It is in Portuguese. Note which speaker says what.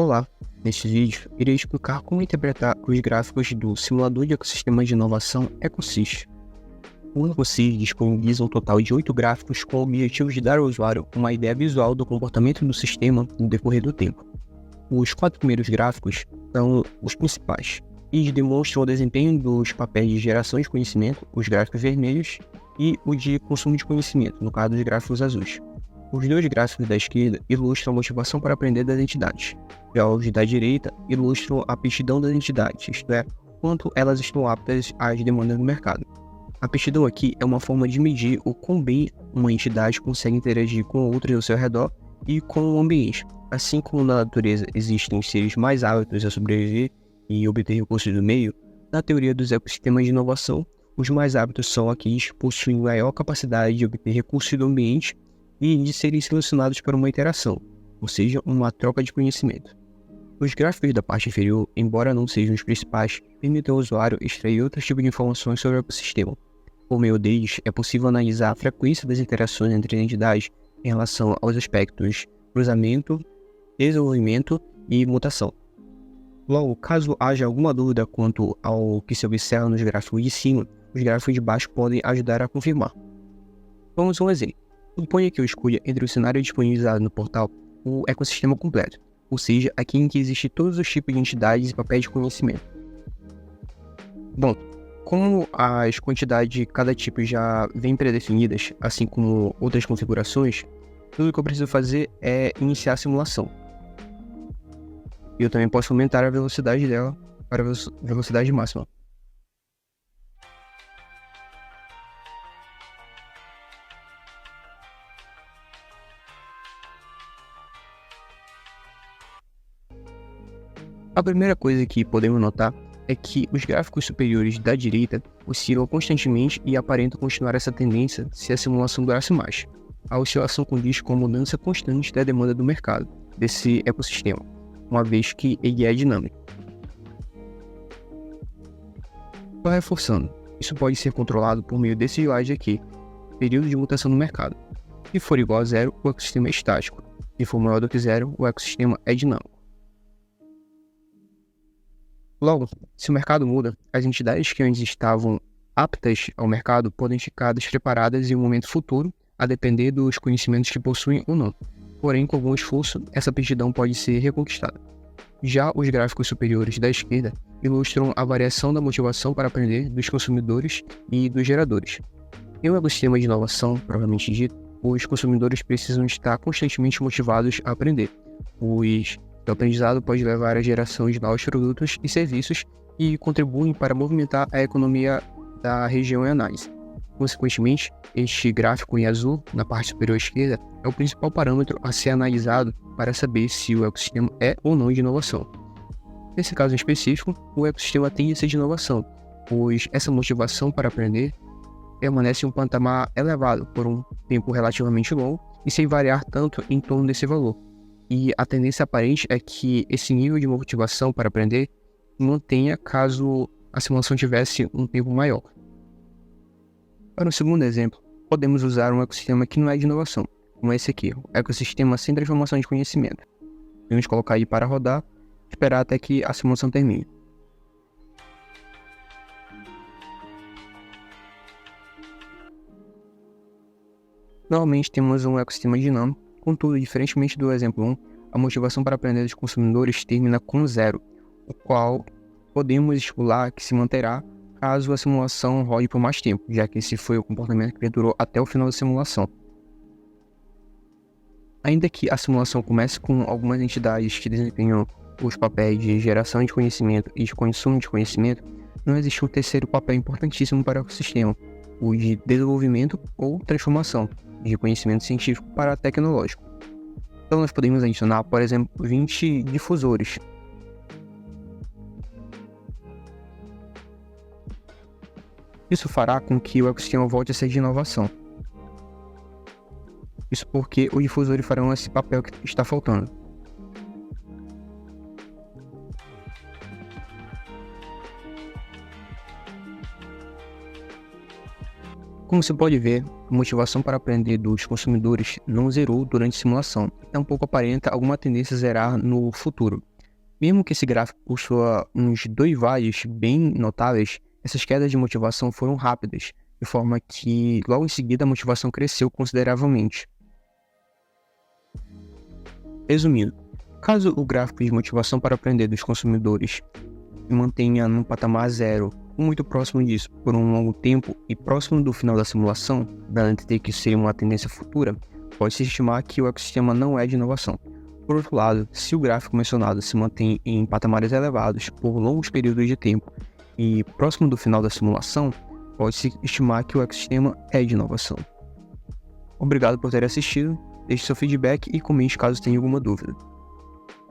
Speaker 1: Olá, neste vídeo irei explicar como interpretar os gráficos do Simulador de Ecossistemas de Inovação EcoSys. O EcoSys disponibiliza um total de 8 gráficos com o objetivo de dar ao usuário uma ideia visual do comportamento do sistema no decorrer do tempo. Os 4 primeiros gráficos são os principais e demonstram o desempenho dos papéis de geração de conhecimento, os gráficos vermelhos, e o de consumo de conhecimento, no caso dos gráficos azuis. Os dois gráficos da esquerda ilustram a motivação para aprender das entidades. Já os da direita ilustram a aptidão das entidades, isto é, quanto elas estão aptas às demandas do mercado. A aptidão aqui é uma forma de medir o quão bem uma entidade consegue interagir com outras ao seu redor e com o ambiente. Assim como na natureza existem os seres mais aptos a sobreviver e obter recursos do meio, na teoria dos ecossistemas de inovação, os mais aptos são aqueles que possuem maior capacidade de obter recursos do ambiente e de serem selecionados para uma interação, ou seja, uma troca de conhecimento. Os gráficos da parte inferior, embora não sejam os principais, permitem ao usuário extrair outros tipos de informações sobre o ecossistema. Por meio deles, é possível analisar a frequência das interações entre entidades em relação aos aspectos cruzamento, desenvolvimento e mutação. Logo, caso haja alguma dúvida quanto ao que se observa nos gráficos de cima, os gráficos de baixo podem ajudar a confirmar. Vamos a um exemplo. Suponha que eu escolha entre o cenário disponibilizado no portal o ecossistema completo, ou seja, aqui em que existem todos os tipos de entidades e papéis de conhecimento. Bom, como as quantidades de cada tipo já vêm pré-definidas, assim como outras configurações, tudo que eu preciso fazer é iniciar a simulação. Eu também posso aumentar a velocidade dela para a velocidade máxima. A primeira coisa que podemos notar é que os gráficos superiores da direita oscilam constantemente e aparentam continuar essa tendência se a simulação durasse mais. A oscilação condiz com a mudança constante da demanda do mercado, desse ecossistema, uma vez que ele é dinâmico. Só reforçando, isso pode ser controlado por meio desse slide aqui, período de mutação no mercado. Se for igual a zero, o ecossistema é estático. Se for maior do que zero, o ecossistema é dinâmico. Logo, se o mercado muda, as entidades que antes estavam aptas ao mercado podem ficar despreparadas em um momento futuro, a depender dos conhecimentos que possuem ou não. Porém, com algum esforço, essa aptidão pode ser reconquistada. Já os gráficos superiores da esquerda ilustram a variação da motivação para aprender dos consumidores e dos geradores. Em um ecossistema de inovação, propriamente dito, os consumidores precisam estar constantemente motivados a aprender, pois o aprendizado pode levar à geração de novos produtos e serviços e contribuem para movimentar a economia da região em análise. Consequentemente, este gráfico em azul, na parte superior esquerda, é o principal parâmetro a ser analisado para saber se o ecossistema é ou não de inovação. Nesse caso em específico, o ecossistema tem de ser de inovação, pois essa motivação para aprender permanece em um patamar elevado por um tempo relativamente longo e sem variar tanto em torno desse valor. E a tendência aparente é que esse nível de motivação para aprender mantenha caso a simulação tivesse um tempo maior. Para o segundo exemplo, podemos usar um ecossistema que não é de inovação, como esse aqui, o ecossistema sem transformação de conhecimento. Vamos colocar aí para rodar, esperar até que a simulação termine. Normalmente temos um ecossistema dinâmico. Contudo, diferentemente do exemplo 1, a motivação para aprender dos consumidores termina com zero, o qual podemos estipular que se manterá caso a simulação rode por mais tempo, já que esse foi o comportamento que perdurou até o final da simulação. Ainda que a simulação comece com algumas entidades que desempenham os papéis de geração de conhecimento e de consumo de conhecimento, não existe um terceiro papel importantíssimo para o ecossistema, o de desenvolvimento ou transformação de conhecimento científico para tecnológico. Então nós podemos adicionar, por exemplo, 20 difusores. Isso fará com que o ecossistema volte a ser de inovação. Isso porque os difusores farão esse papel que está faltando. Como você pode ver, a motivação para aprender dos consumidores não zerou durante a simulação, e tampouco aparenta alguma tendência a zerar no futuro. Mesmo que esse gráfico possua uns dois vales bem notáveis, essas quedas de motivação foram rápidas, de forma que logo em seguida a motivação cresceu consideravelmente. Resumindo, caso o gráfico de motivação para aprender dos consumidores se mantenha num patamar zero ou muito próximo disso por um longo tempo e próximo do final da simulação, dando a entender que isso seria uma tendência futura, pode-se estimar que o ecossistema não é de inovação. Por outro lado, se o gráfico mencionado se mantém em patamares elevados por longos períodos de tempo e próximo do final da simulação, pode-se estimar que o ecossistema é de inovação. Obrigado por ter assistido, deixe seu feedback e comente caso tenha alguma dúvida.